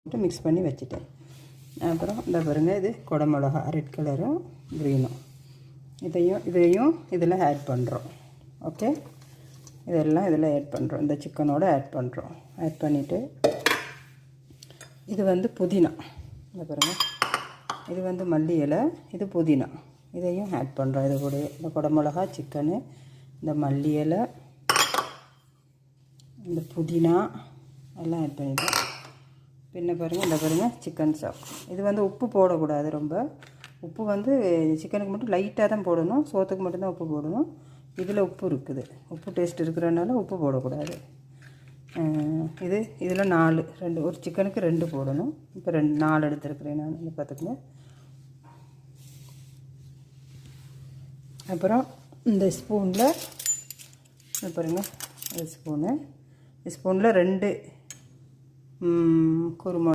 போட்டு மிக்ஸ் பண்ணி வச்சுட்டேன். அப்புறம் இந்த பாருங்கள், இது குடமிளகா ரெட் கலரும் க்ரீனும், இதையும் இதில் ஆட் பண்ணுறோம். ஓகே, இதெல்லாம் இதில் ஆட் பண்ணுறோம், இந்த சிக்கனோடு ஆட் பண்ணுறோம். ஆட் பண்ணிவிட்டு இது வந்து புதினா, இந்த பாருங்கள், இது வந்து மல்லி இலை, இது புதினா, இதையும் ஆட் பண்ணுறோம். இது கூட இந்த குடமிளகா, சிக்கனு, இந்த மல்லி இலை, இந்த புதினா எல்லாம் ஆட் பண்ணிட்டோம். பின்ன பாருங்கள், இந்த பாருங்கள் சிக்கன் சாப். இது வந்து உப்பு போடக்கூடாது, ரொம்ப உப்பு வந்து சிக்கனுக்கு மட்டும் லைட்டாக தான் போடணும், சோத்துக்கு மட்டும்தான் உப்பு போடணும். இதில் உப்பு இருக்குது, உப்பு டேஸ்ட் இருக்கிறனால உப்பு போடக்கூடாது. இதில் 2 ஒரு சிக்கனுக்கு 2 போடணும். இப்போ 4 எடுத்துருக்குறேன் நான், இந்த பார்த்துக்குங்க. அப்புறம் இந்த ஸ்பூனில் பாருங்கள், ஸ்பூனில் 2 குருமா